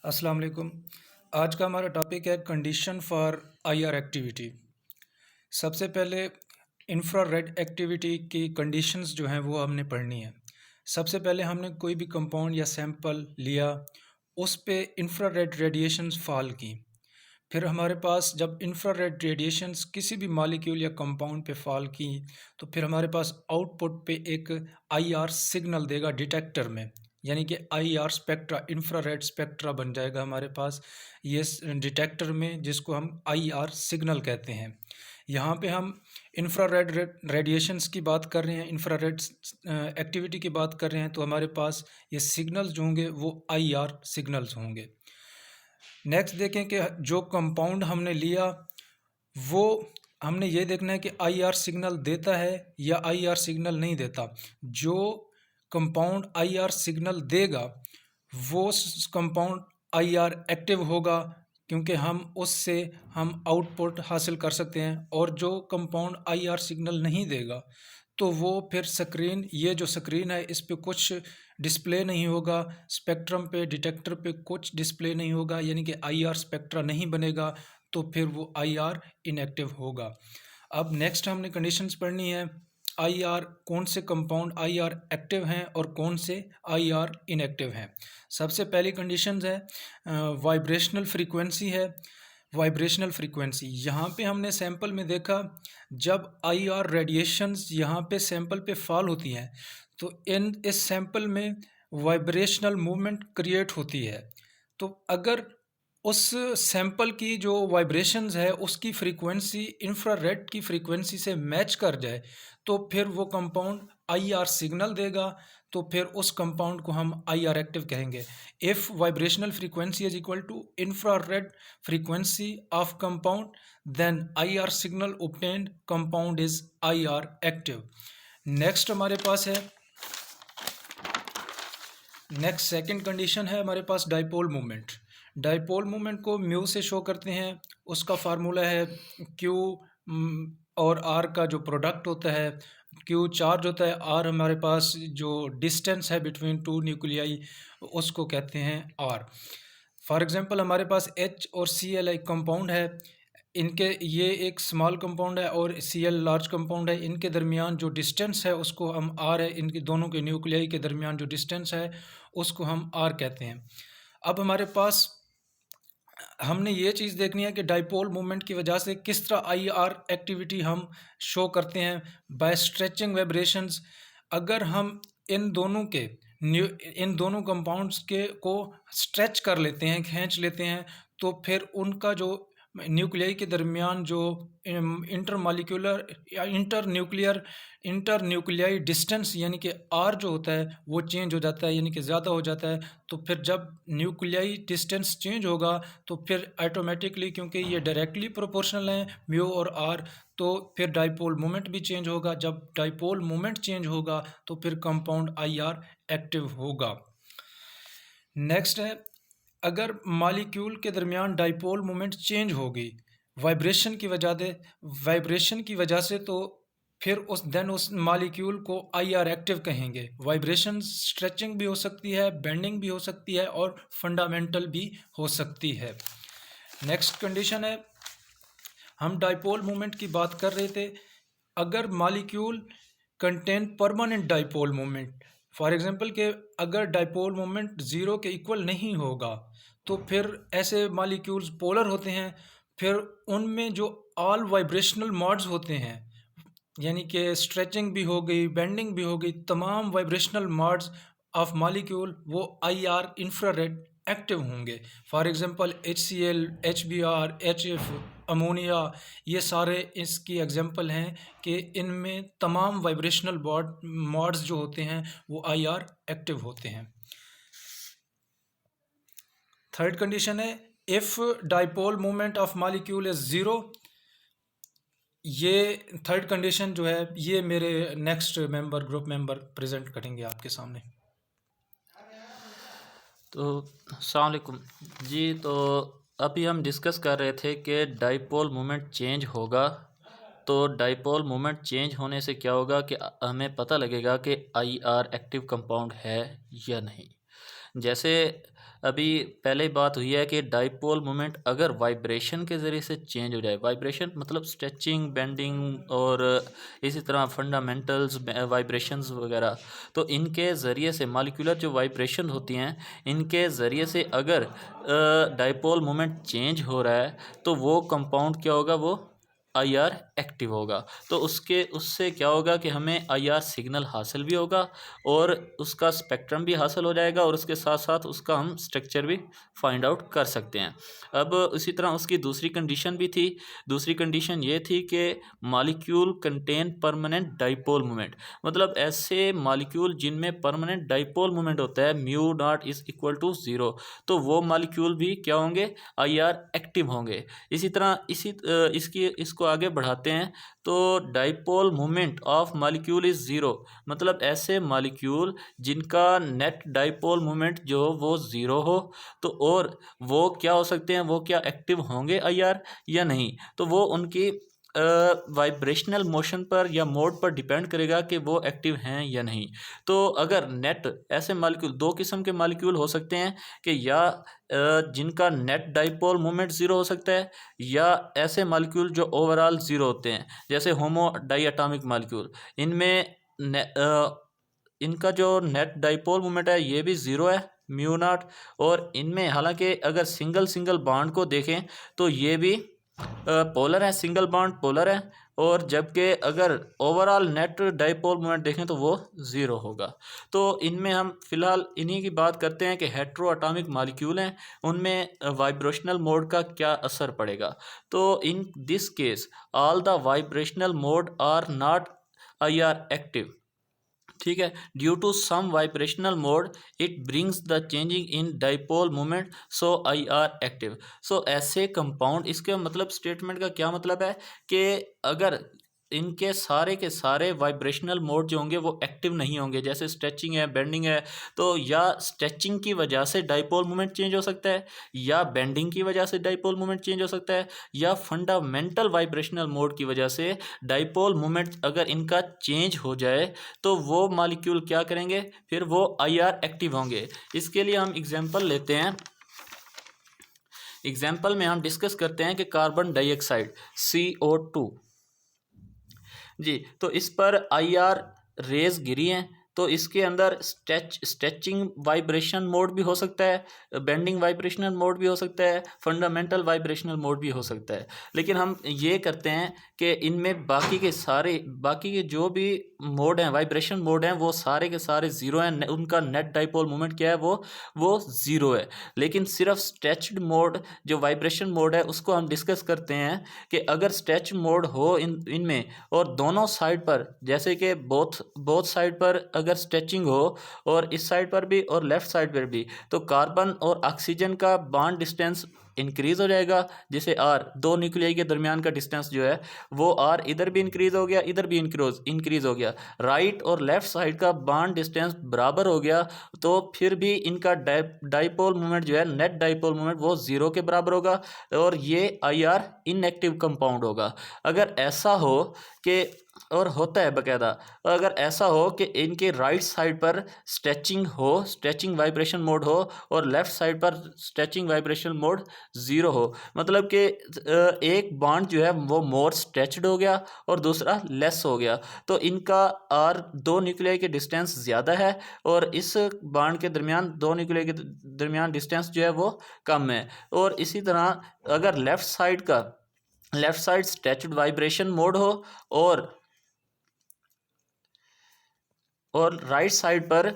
अस्सलाम वालेकुम। आज का हमारा टॉपिक है कंडीशन फॉर आईआर एक्टिविटी। सबसे पहले इंफ्रारेड एक्टिविटी की कंडीशंस जो हैं वो हमने पढ़नी है। सबसे पहले हमने कोई भी कंपाउंड या सैंपल लिया, उस पे इंफ्रारेड रेडिएशंस फॉल की। फिर हमारे पास जब इंफ्रारेड रेडिएशंस किसी भी मॉलिक्यूल या कंपाउंड पे फॉल की, तो फिर हमारे पास आउटपुट पे एक आईआर सिग्नल देगा डिटेक्टर में, यानी कि आईआर स्पेक्ट्रा, इंफ्रारेड स्पेक्ट्रा बन जाएगा हमारे पास ये डिटेक्टर में, जिसको हम आईआर सिग्नल कहते हैं। यहाँ पे हम इंफ्रारेड रेडिएशंस की बात कर रहे हैं, इंफ्रारेड एक्टिविटी की बात कर रहे हैं, तो हमारे पास ये सिग्नल्स जो होंगे वो आईआर सिग्नल्स होंगे। नेक्स्ट देखें कि जो कंपाउंड हमने लिया वो हमने ये देखना है कि आईआर सिग्नल देता है या आईआर सिग्नल नहीं देता। जो कंपाउंड आईआर सिग्नल देगा वो कंपाउंड आईआर एक्टिव होगा, क्योंकि हम उससे हम आउटपुट हासिल कर सकते हैं। और जो कंपाउंड आईआर सिग्नल नहीं देगा तो वो फिर स्क्रीन, ये जो स्क्रीन है इस पे कुछ डिस्प्ले नहीं होगा, स्पेक्ट्रम पे, डिटेक्टर पे कुछ डिस्प्ले नहीं होगा, यानी कि आईआर स्पेक्ट्रा नहीं बनेगा, तो फिर वो आईआर इनएक्टिव होगा। अब नेक्स्ट हमने कंडीशंस पढ़नी है, आईआर कौन से कंपाउंड आईआर एक्टिव हैं और कौन से आईआर इनएक्टिव हैं। सबसे पहली कंडीशंस है वाइब्रेशनल फ्रीक्वेंसी है। वाइब्रेशनल फ्रीक्वेंसी यहाँ पे हमने सैंपल में देखा, जब आईआर रेडिएशंस यहाँ पे सैंपल पे फॉल होती हैं तो इस सैंपल में वाइब्रेशनल मूवमेंट क्रिएट होती है। तो अगर उस सैंपल की जो वाइब्रेशंस है उसकी फ्रीक्वेंसी इंफ्रारेड की फ्रीक्वेंसी से मैच कर जाए तो फिर वो कंपाउंड आईआर सिग्नल देगा, तो फिर उस कंपाउंड को हम आईआर एक्टिव कहेंगे। If vibrational frequency is equal to infrared frequency of compound, then IR signal obtained, compound is IR active. Next हमारे पास है, नेक्स्ट सेकंड कंडीशन है हमारे पास डाइपोल मूवमेंट। डाइपोल मूवमेंट को म्यू से शो करते हैं, उसका फार्मूला है क्यू और आर का जो प्रोडक्ट होता है, क्यू चार्ज होता है, आर हमारे पास जो डिस्टेंस है बिटवीन टू न्यूक्लियाई उसको कहते हैं आर। फॉर एग्जांपल हमारे पास एच और सी एल एक कंपाउंड है, इनके ये एक स्मॉल कंपाउंड है और सी एल लार्ज कंपाउंड है, इनके दरमियान जो डिस्टेंस है उसको हम आर है, इनके दोनों के न्यूक्लियाई के दरमियान जो डिस्टेंस है उसको हम आर कहते हैं। अब हमारे पास हमने ये चीज़ देखनी है कि डाइपोल मूवमेंट की वजह से किस तरह आईआर एक्टिविटी हम शो करते हैं, बाय स्ट्रेचिंग वाइब्रेशंस। अगर हम इन दोनों के इन दोनों कंपाउंड्स के को स्ट्रेच कर लेते हैं, खींच लेते हैं, तो फिर उनका जो न्यूक्लियाई के दरमियान जो इंटरमॉलिक्यूलर या इंटर न्यूक्लियाई डिस्टेंस यानी कि आर जो होता है वो चेंज हो जाता है, यानी कि ज़्यादा हो जाता है। तो फिर जब न्यूक्लियाई डिस्टेंस चेंज होगा तो फिर ऑटोमेटिकली, क्योंकि ये डायरेक्टली प्रोपोर्शनल हैं म्यू और आर, तो फिर डाइपोल मोमेंट भी चेंज होगा। जब डाइपोल मोमेंट चेंज होगा तो फिर कंपाउंड आईआर एक्टिव होगा। नेक्स्ट है, अगर मॉलिक्यूल के दरमियान डाइपोल मोमेंट चेंज होगी वाइब्रेशन की वजह से, तो फिर उस मॉलिक्यूल को आईआर एक्टिव कहेंगे। वाइब्रेशन स्ट्रेचिंग भी हो सकती है, बेंडिंग भी हो सकती है और फंडामेंटल भी हो सकती है। नेक्स्ट कंडीशन है, हम डाइपोल मोमेंट की बात कर रहे थे, अगर molecule contain permanent dipole moment, for example के अगर डाइपोल मोमेंट ज़ीरो के इक्वल नहीं होगा तो फिर ऐसे मॉलिक्यूल्स पोलर होते हैं, फिर उनमें जो ऑल वाइब्रेशनल मॉड्स होते हैं, यानी कि स्ट्रेचिंग भी हो गई, बेंडिंग भी हो गई, तमाम वाइब्रेशनल मॉड्स ऑफ मॉलिक्यूल वो आईआर इंफ्रारेड एक्टिव होंगे। For example HCl, HBr, HF, ammonia, ये सारे इसकी एग्जांपल हैं कि इनमें तमाम वाइब्रेशनल मॉड्स जो होते हैं वो आईआर एक्टिव होते हैं। थर्ड कंडीशन है, if dipole moment of molecule is zero. ये थर्ड कंडीशन जो है ये मेरे नेक्स्ट ग्रुप मेंबर प्रेजेंट करेंगे आपके सामने। तो अस्सलाम वालेकुम जी। तो अभी हम डिस्कस कर रहे थे कि डाइपोल मोमेंट चेंज होगा। तो डाइपोल मोमेंट चेंज होने से क्या होगा कि हमें पता लगेगा कि आईआर एक्टिव कंपाउंड है या नहीं। जैसे अभी पहले बात हुई है कि डाइपोल मोमेंट अगर वाइब्रेशन के ज़रिए से चेंज हो जाए, वाइब्रेशन मतलब स्ट्रेचिंग, बेंडिंग और इसी तरह फंडामेंटल्स, वाइब्रेशंस वगैरह, तो इनके ज़रिए से मॉलिक्यूलर जो वाइब्रेशन होती हैं, इनके ज़रिए से अगर डाइपोल मोमेंट चेंज हो रहा है तो वो कंपाउंड क्या होगा, वो IR एक्टिव होगा। तो उससे क्या होगा कि हमें IR सिग्नल हासिल भी होगा और उसका स्पेक्ट्रम भी हासिल हो जाएगा और उसके साथ साथ उसका हम स्ट्रक्चर भी फाइंड आउट कर सकते हैं। अब इसी तरह उसकी दूसरी कंडीशन भी थी। दूसरी कंडीशन ये थी कि molecule contain permanent dipole moment, मतलब ऐसे मॉलिक्यूल जिनमें परमानेंट डाइपोल मोमेंट होता है mu not is equal to 0, तो वो मॉलिक्यूल भी क्या होंगे, IR एक्टिव होंगे। इसी तरह इसको आगे बढ़ाते हैं तो dipole moment of molecule is zero, मतलब ऐसे मॉलिक्यूल जिनका नेट डाइपोल मोमेंट जो वो ज़ीरो हो, तो और वो क्या हो सकते हैं, वो क्या एक्टिव होंगे IR या नहीं, तो वो उनकी वाइब्रेशनल मोशन पर या मोड पर डिपेंड करेगा कि वो एक्टिव हैं या नहीं। तो अगर नेट ऐसे मॉलिक्यूल, दो किस्म के मॉलिक्यूल हो सकते हैं कि या जिनका नेट डाइपोल मोमेंट ज़ीरो हो सकता है, या ऐसे मॉलिक्यूल जो ओवरऑल ज़ीरो होते हैं, जैसे होमो डाइएटॉमिक मॉलिक्यूल, इनमें इनका जो नेट डाइपोल मोमेंट है ये भी ज़ीरो है, म्यू नॉट, और इनमें हालांकि अगर सिंगल सिंगल बॉन्ड को देखें तो ये भी पोलर है, सिंगल बॉन्ड पोलर है, और जबकि अगर ओवरऑल नेट डाइपोल मोमेंट देखें तो वो ज़ीरो होगा। तो इनमें हम फ़िलहाल इन्हीं की बात करते हैं कि हेट्रो एटॉमिक मॉलिक्यूल हैं, उनमें वाइब्रेशनल मोड का क्या असर पड़ेगा। तो in this case all the vibrational mode are not IR active, ठीक है, due to some vibrational mode it brings the changing in dipole moment, so IR active. So ऐसे कंपाउंड, इसके मतलब स्टेटमेंट का क्या मतलब है कि अगर इनके सारे के सारे वाइब्रेशनल मोड जो होंगे वो एक्टिव नहीं होंगे, जैसे स्ट्रेचिंग है, बेंडिंग है, तो या स्ट्रेचिंग की वजह से डाइपोल मोमेंट चेंज हो सकता है, या बेंडिंग की वजह से डाइपोल मोमेंट चेंज हो सकता है, या फंडामेंटल वाइब्रेशनल मोड की वजह से डाइपोल मोमेंट अगर इनका चेंज हो जाए तो वो मॉलिक्यूल क्या करेंगे, फिर वो IR एक्टिव होंगे। इसके लिए हम एग्जांपल लेते हैं। एग्जांपल में हम डिस्कस करते हैं कि कार्बन डाइऑक्साइड CO2 जी, तो इस पर IR रेज गिरी हैं, तो इसके अंदर स्ट्रेचिंग वाइब्रेशन मोड भी हो सकता है, बेंडिंग वाइब्रेशनल मोड भी हो सकता है, फंडामेंटल वाइब्रेशनल मोड भी हो सकता है। लेकिन हम ये करते हैं कि इनमें बाकी के जो भी मोड हैं, वाइब्रेशन मोड हैं, वो सारे के सारे ज़ीरो हैं, उनका नेट डाइपोल मोमेंट क्या है, वो ज़ीरो है। लेकिन सिर्फ स्ट्रेच्ड मोड जो वाइब्रेशन मोड है उसको हम डिस्कस करते हैं कि अगर स्ट्रेच मोड हो इनमें, और दोनों साइड पर, जैसे कि बोथ साइड पर अगर स्ट्रेचिंग हो, और इस साइड पर भी और लेफ्ट साइड पर भी, तो कार्बन और ऑक्सीजन का बॉन्ड डिस्टेंस इंक्रीज हो जाएगा, जिसे R, दो न्यूक्लियाई के दरमियान का डिस्टेंस जो है वो R इधर भी इंक्रीज हो गया, इधर भी इंक्रीज हो गया, राइट और लेफ्ट साइड का बॉन्ड डिस्टेंस बराबर हो गया, तो फिर भी इनका डाइपोल मोमेंट जो है, नेट डाइपोल मोमेंट, वो ज़ीरो के बराबर होगा और ये IR इनएक्टिव कंपाउंड होगा। अगर ऐसा हो कि, और होता है बाकायदा, अगर ऐसा हो कि इनके राइट साइड पर स्ट्रेचिंग वाइब्रेशन मोड हो, और लेफ़्ट साइड पर स्ट्रेचिंग वाइब्रेशन मोड ज़ीरो हो, मतलब कि एक बॉन्ड जो है वो मोर स्ट्रेच्ड हो गया और दूसरा लेस हो गया, तो इनका R, दो न्यूक्लियाई के डिस्टेंस ज़्यादा है, और इस बॉन्ड के दरमियान, दो न्यूक्लियाई के दरमियान डिस्टेंस जो है वो कम है। और इसी तरह अगर left side stretched vibration mode हो, और राइट साइड पर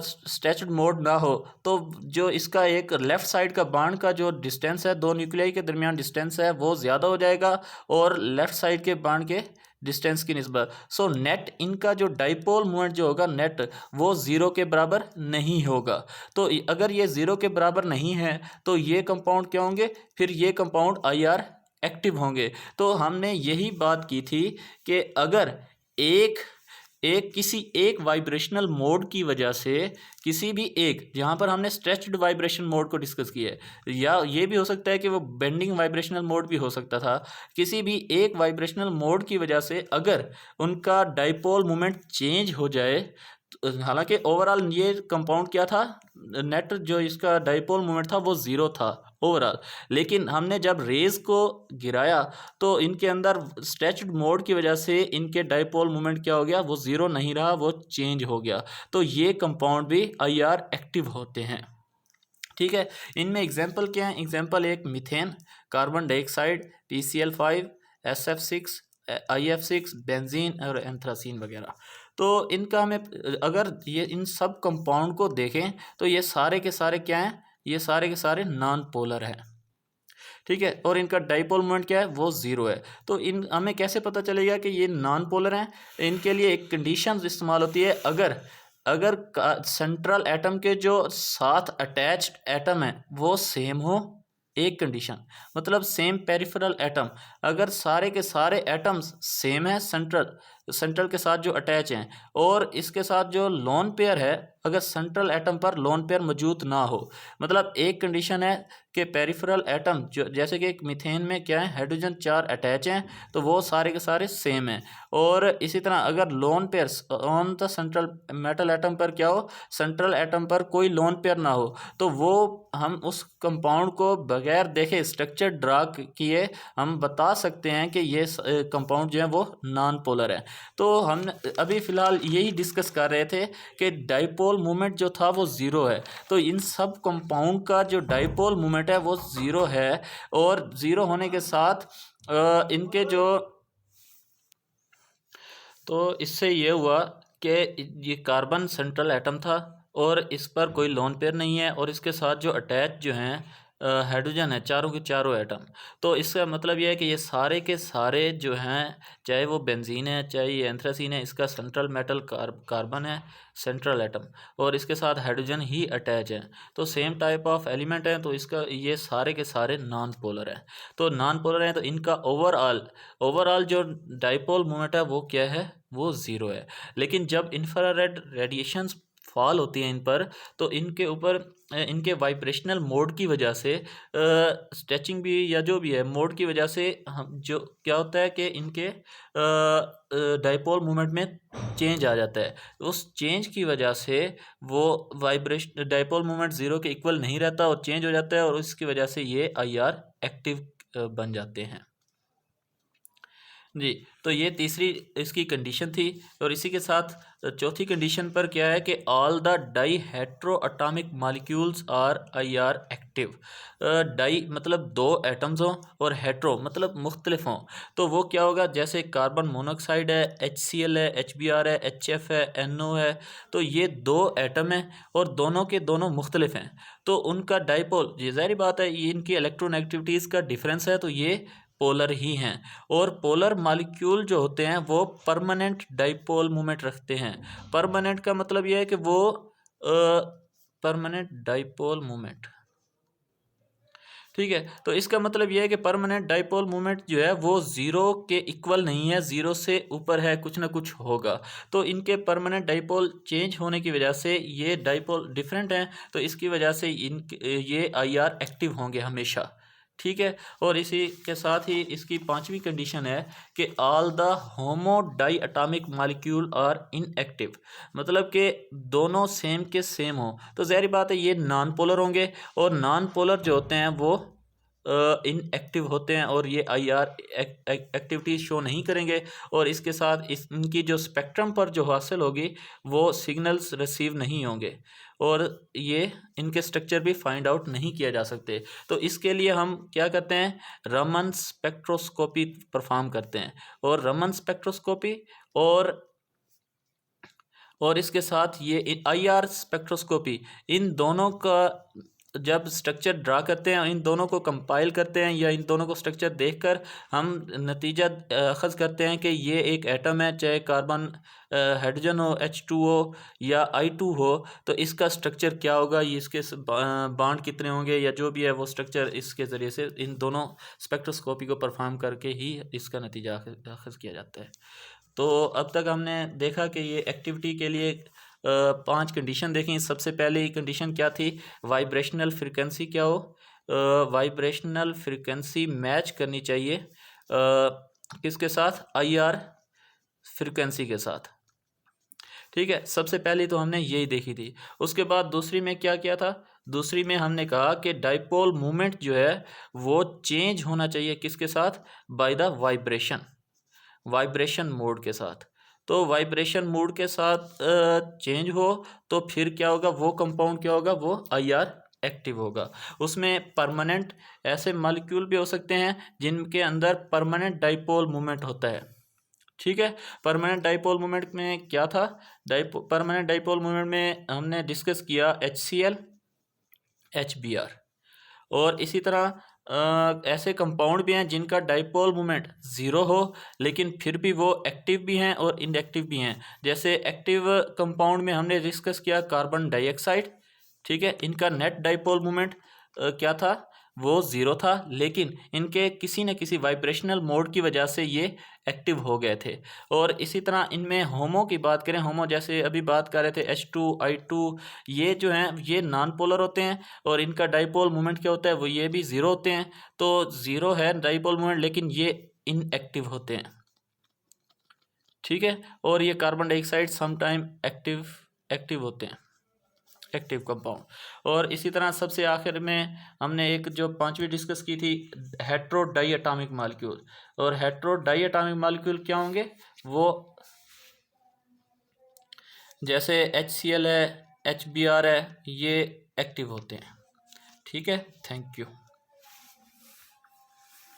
स्ट्रेच्ड मोड ना हो, तो जो इसका एक लेफ़्ट साइड का बॉन्ड का जो डिस्टेंस है, दो न्यूक्लियाई के दरमियान डिस्टेंस है, वो ज़्यादा हो जाएगा और लेफ़्ट साइड के बॉन्ड के डिस्टेंस की निस्बत। सो नेट इनका जो डाइपोल मोमेंट जो होगा नेट, वो ज़ीरो के बराबर नहीं होगा। तो अगर ये ज़ीरो के बराबर नहीं है तो ये कंपाउंड क्या होंगे, फिर ये कंपाउंड IR एक्टिव होंगे। तो हमने यही बात की थी कि अगर किसी एक वाइब्रेशनल मोड की वजह से, किसी भी एक, जहाँ पर हमने स्ट्रेच्ड वाइब्रेशन मोड को डिस्कस किया है, या ये भी हो सकता है कि वो बेंडिंग वाइब्रेशनल मोड भी हो सकता था, किसी भी एक वाइब्रेशनल मोड की वजह से अगर उनका डाइपोल मोमेंट चेंज हो जाए हालांकि ओवरऑल ये कंपाउंड क्या था, नेट जो इसका डाइपोल मोमेंट था वो ज़ीरो था ओवरऑल, लेकिन हमने जब रेज को गिराया तो इनके अंदर स्ट्रेच्ड मोड की वजह से इनके डाइपोल मोमेंट क्या हो गया, वो ज़ीरो नहीं रहा, वो चेंज हो गया। तो ये कंपाउंड भी IR एक्टिव होते हैं। ठीक है, इनमें एग्जाम्पल क्या है? एग्जाम्पल एक methane, carbon dioxide, PCl5, SF6, IF6, benzene और एंथ्रासीन वगैरह। तो इनका हमें अगर ये इन सब कंपाउंड को देखें तो ये सारे के सारे क्या हैं? ये सारे के सारे नॉन पोलर हैं। ठीक है, और इनका डाइपोल मोमेंट क्या है? वो ज़ीरो है। तो इन हमें कैसे पता चलेगा कि ये नॉन पोलर हैं? इनके लिए एक कंडीशन इस्तेमाल होती है, अगर अगर सेंट्रल एटम के जो साथ अटैच्ड एटम है वो सेम हो, एक कंडीशन, मतलब सेम पेरिफेरल एटम, अगर सारे के सारे एटम्स सेम है सेंट्रल के साथ जो अटैच हैं, और इसके साथ जो लोन पेयर है, अगर सेंट्रल एटम पर लोन पेयर मौजूद ना हो, मतलब एक कंडीशन है कि पेरिफेरल एटम जो जैसे कि एक मीथेन में क्या है, हाइड्रोजन 4 अटैच हैं, तो वो सारे के सारे सेम हैं। और इसी तरह अगर lone pairs on the central metal atom पर क्या हो, सेंट्रल एटम पर कोई लोन पेयर ना हो, तो वो हम उस कंपाउंड को बगैर देखे स्ट्रक्चर ड्रा किए हम बता सकते हैं कि ये कंपाउंड जो है वो नॉन पोलर है। तो हम अभी फ़िलहाल यही डिस्कस कर रहे थे कि डाइपोल मोमेंट जो था वो ज़ीरो है। तो इन सब कंपाउंड का जो डाइपोल मोमेंट है वो ज़ीरो है, और ज़ीरो होने के साथ इनके जो, तो इससे ये हुआ कि ये कार्बन सेंट्रल एटम था और इस पर कोई लोन पेयर नहीं है, और इसके साथ जो अटैच जो हैं हाइड्रोजन है, चारों के चारों एटम। तो इसका मतलब यह है कि ये सारे के सारे जो हैं, चाहे वो बेंजीन है चाहे ये एंथ्रासीन है, इसका सेंट्रल मेटल कार्बन है, सेंट्रल एटम, और इसके साथ हाइड्रोजन ही अटैच है, तो सेम टाइप ऑफ एलिमेंट है, तो इसका ये सारे के सारे नॉन पोलर हैं। तो नॉन पोलर हैं तो इनका ओवरऑल जो डाइपोल मोमेंट है वो क्या है, वो ज़ीरो है। लेकिन जब इंफ्रारेड रेडिएशंस फॉल होती हैं इन पर, तो इनके ऊपर इनके वाइब्रेशनल मोड की वजह से स्ट्रेचिंग भी या जो भी है मोड की वजह से हम जो क्या होता है कि इनके डाइपोल मोमेंट में चेंज आ जाता है। उस चेंज की वजह से वो वाइब्रेशन डाइपोल मोमेंट ज़ीरो के इक्वल नहीं रहता और चेंज हो जाता है, और इसकी वजह से ये IR एक्टिव बन जाते हैं। जी, तो ये तीसरी इसकी कंडीशन थी, और इसी के साथ चौथी कंडीशन पर क्या है कि all the di hetero atomic molecules are IR active. Di मतलब दो एटम्स हों, और हेट्रो मतलब मुख्तलिफ हों, तो वो क्या होगा, जैसे कार्बन मोनोऑक्साइड है, HCl है, HBr है, HF है, NO है, तो ये दो एटम हैं और दोनों के दोनों मुख्तलिफ हैं, तो उनका डाइपोल, ये ज़ाहिर बात है ये इनकी इलेक्ट्रोनेगेटिविटीज़ का डिफरेंस है, तो ये पोलर ही हैं। और पोलर मॉलिक्यूल जो होते हैं वो परमानेंट डाइपोल मोमेंट रखते हैं। परमानेंट का मतलब यह है कि वो परमानेंट डाइपोल मोमेंट, ठीक है, तो इसका मतलब यह है कि परमानेंट डाइपोल मोमेंट जो है वो ज़ीरो के इक्वल नहीं है, ज़ीरो से ऊपर है, कुछ ना कुछ होगा। तो इनके परमानेंट डाइपोल चेंज होने की वजह से ये डाइपोल डिफरेंट हैं, तो इसकी वजह से ये IR एक्टिव होंगे हमेशा। ठीक है, और इसी के साथ ही इसकी पांचवी कंडीशन है कि all the homo di atomic molecule are inactive, मतलब कि दोनों सेम के सेम हो, तो ज़ाहिर बात है ये नॉन पोलर होंगे, और नॉन पोलर जो होते हैं वो इनएक्टिव होते हैं, और ये IR एक्टिविटी शो नहीं करेंगे, और इसके साथ इनकी जो स्पेक्ट्रम पर जो हासिल होगी वो सिग्नल्स रिसीव नहीं होंगे, और ये इनके स्ट्रक्चर भी फाइंड आउट नहीं किया जा सकते। तो इसके लिए हम क्या करते हैं, रमन स्पेक्ट्रोस्कोपी परफॉर्म करते हैं, और रमन स्पेक्ट्रोस्कोपी और इसके साथ ये IR स्पेक्ट्रोस्कोपी, इन दोनों का जब स्ट्रक्चर ड्रा करते हैं, इन दोनों को कंपाइल करते हैं, या इन दोनों को स्ट्रक्चर देखकर हम नतीजा अखज़ करते हैं कि ये एक एटम है, चाहे कार्बन हाइड्रोजन हो, H2 हो या I2 हो, तो इसका स्ट्रक्चर क्या होगा, ये इसके बांड कितने होंगे, या जो भी है वो स्ट्रक्चर इसके ज़रिए से इन दोनों स्पेक्ट्रोस्कोपी को परफॉर्म करके ही इसका नतीजा अखज़ किया जाता है। तो अब तक हमने देखा कि ये एक्टिविटी के लिए 5 कंडीशन देखी। सबसे पहले ही कंडीशन क्या थी, वाइब्रेशनल फ्रिक्वेंसी क्या हो, वाइब्रेशनल फ्रिक्वेंसी मैच करनी चाहिए किसके साथ, IR फ्रिक्वेंसी के साथ। ठीक है, सबसे पहली तो हमने यही देखी थी। उसके बाद दूसरी में क्या किया था, दूसरी में हमने कहा कि डाइपोल मोमेंट जो है वो चेंज होना चाहिए किसके साथ, by the vibration, vibration mode के साथ। तो वाइब्रेशन मोड के साथ चेंज हो तो फिर क्या होगा, वो कंपाउंड क्या होगा, वो IR एक्टिव होगा। उसमें परमानेंट ऐसे मॉलिक्यूल भी हो सकते हैं जिनके अंदर परमानेंट डाइपोल मोमेंट होता है। ठीक है, परमानेंट डाइपोल मोमेंट में क्या था, परमानेंट डाइपोल मोमेंट में हमने डिस्कस किया HCl, HBr। और इसी तरह ऐसे कंपाउंड भी हैं जिनका डाइपोल मोमेंट ज़ीरो हो लेकिन फिर भी वो एक्टिव भी हैं और इनएक्टिव भी हैं। जैसे एक्टिव कंपाउंड में हमने डिस्कस किया कार्बन डाइऑक्साइड। ठीक है, इनका नेट डाइपोल मोमेंट क्या था, वो ज़ीरो था, लेकिन इनके किसी न किसी वाइब्रेशनल मोड की वजह से ये एक्टिव हो गए थे। और इसी तरह इनमें होमो की बात करें, होमो जैसे अभी बात कर रहे थे H2I2, ये जो हैं ये नॉन पोलर होते हैं और इनका डाइपोल मोमेंट क्या होता है, वो ये भी ज़ीरो होते हैं। तो ज़ीरो है डाइपोल मोमेंट लेकिन ये इनएक्टिव होते हैं। ठीक है, और ये कार्बन डाइऑक्साइड समटाइम एक्टिव होते हैं, एक्टिव कंपाउंड। और इसी तरह सबसे आखिर में हमने एक जो पांचवी डिस्कस की थी, हेट्रो डाई एटॉमिक मॉलिक्यूल। और हेट्रो डाई एटॉमिक मॉलिक्यूल क्या होंगे, वो जैसे HCl है, HBr है, ये एक्टिव होते हैं। ठीक है, थैंक यू।